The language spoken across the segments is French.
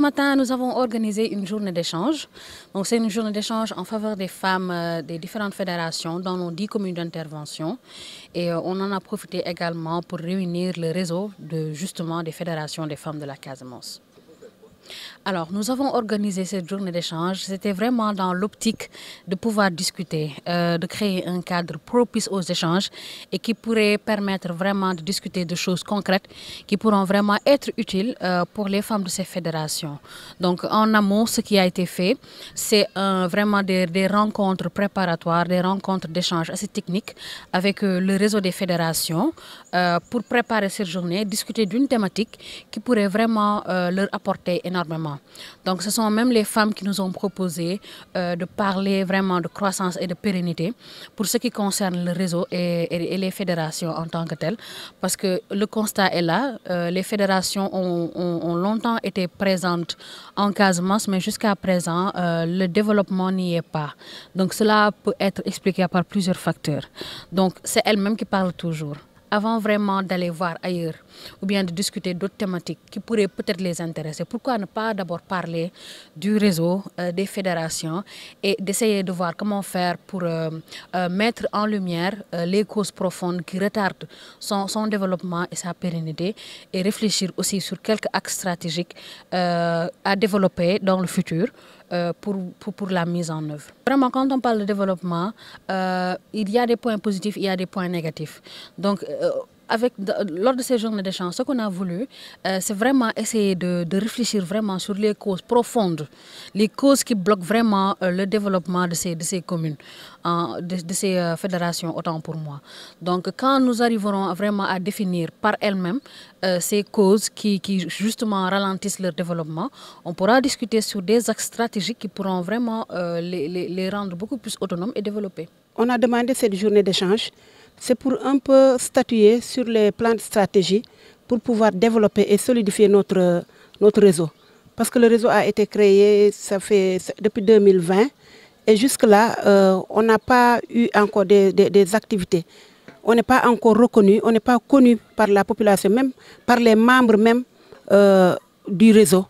Ce matin, nous avons organisé une journée d'échange. Donc, c'est une journée d'échange en faveur des femmes des différentes fédérations dans nos 10 communes d'intervention. Et on en a profité également pour réunir le réseau justement des fédérations des femmes de la Casamance. Alors, nous avons organisé cette journée d'échange. C'était vraiment dans l'optique de pouvoir discuter, de créer un cadre propice aux échanges et qui pourrait permettre vraiment de discuter de choses concrètes qui pourront vraiment être utiles pour les femmes de ces fédérations. Donc, en amont, ce qui a été fait, c'est vraiment des rencontres préparatoires, des rencontres d'échange assez techniques avec le réseau des fédérations pour préparer cette journée, discuter d'une thématique qui pourrait vraiment leur apporter énormément. Donc ce sont même les femmes qui nous ont proposé de parler vraiment de croissance et de pérennité pour ce qui concerne le réseau et les fédérations en tant que telles. Parce que le constat est là, les fédérations ont longtemps été présentes en Casamance, mais jusqu'à présent, le développement n'y est pas. Donc cela peut être expliqué par plusieurs facteurs. Donc c'est elles-mêmes qui parlent toujours. Avant vraiment d'aller voir ailleurs ou bien de discuter d'autres thématiques qui pourraient peut-être les intéresser, pourquoi ne pas d'abord parler du réseau, des fédérations et d'essayer de voir comment faire pour mettre en lumière les causes profondes qui retardent son développement et sa pérennité et réfléchir aussi sur quelques axes stratégiques à développer dans le futur. Pour la mise en œuvre. Vraiment, quand on parle de développement, il y a des points positifs, il y a des points négatifs. Donc, lors de ces journées d'échange, ce qu'on a voulu, c'est vraiment essayer de réfléchir vraiment sur les causes profondes, les causes qui bloquent vraiment le développement de ces communes, de ces fédérations, autant pour moi. Donc, quand nous arriverons vraiment à définir par elles-mêmes ces causes qui justement ralentissent leur développement, on pourra discuter sur des axes stratégiques qui pourront vraiment les rendre beaucoup plus autonomes et développés. On a demandé cette journée d'échange. C'est pour un peu statuer sur les plans de stratégie pour pouvoir développer et solidifier notre réseau. Parce que le réseau a été créé depuis 2020 et jusque-là, on n'a pas eu encore des activités. On n'est pas encore reconnu, on n'est pas connu par la population, même par les membres même du réseau.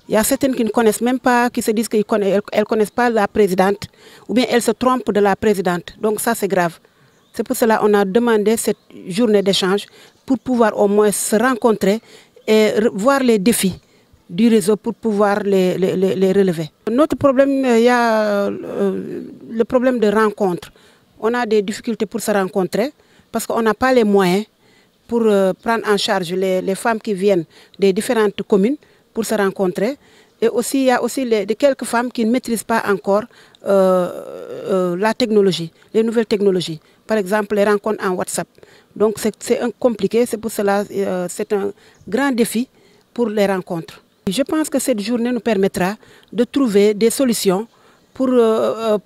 Il y a certaines qui ne connaissent même pas, qui se disent qu'elles ne connaissent pas la présidente ou bien elles se trompent de la présidente. Donc ça, c'est grave. C'est pour cela qu'on a demandé cette journée d'échange pour pouvoir au moins se rencontrer et voir les défis du réseau pour pouvoir les relever. Notre problème, il y a le problème de rencontre. On a des difficultés pour se rencontrer parce qu'on n'a pas les moyens pour prendre en charge les femmes qui viennent des différentes communes pour se rencontrer. Et aussi, il y a aussi quelques femmes qui ne maîtrisent pas encore la technologie, les nouvelles technologies. Par exemple, les rencontres en WhatsApp. Donc, c'est compliqué. C'est pour cela c'est un grand défi pour les rencontres. Je pense que cette journée nous permettra de trouver des solutions pour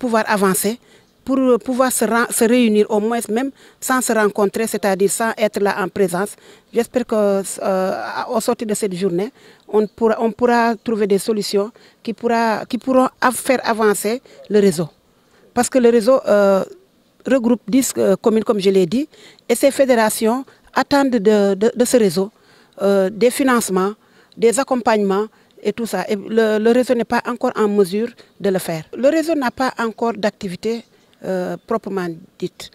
pouvoir avancer, pour pouvoir se réunir au moins même sans se rencontrer, c'est-à-dire sans être là en présence. J'espère qu'au sortir de cette journée, on pourra trouver des solutions qui pourront faire avancer le réseau. Parce que le réseau regroupe 10 communes, comme je l'ai dit, et ces fédérations attendent de ce réseau des financements, des accompagnements et tout ça. Et le réseau n'est pas encore en mesure de le faire. Le réseau n'a pas encore d'activité proprement dite.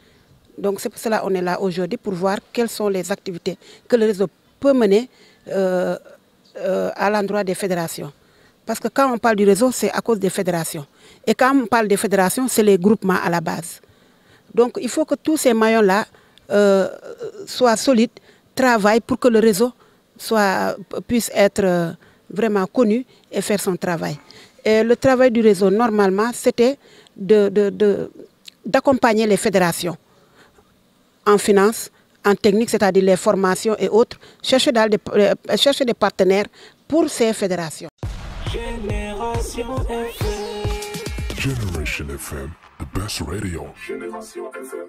Donc c'est pour cela qu'on est là aujourd'hui pour voir quelles sont les activités que le réseau peut mener à l'endroit des fédérations. Parce que quand on parle du réseau, c'est à cause des fédérations. Et quand on parle des fédérations, c'est les groupements à la base. Donc il faut que tous ces maillons-là soient solides, travaillent pour que le réseau puisse être vraiment connu et faire son travail. Et le travail du réseau, normalement, c'était d'accompagner les fédérations en finance, en technique, c'est-à-dire les formations et autres, chercher des partenaires pour ces fédérations. Génération FM. Generation FM, the best radio. Génération FM.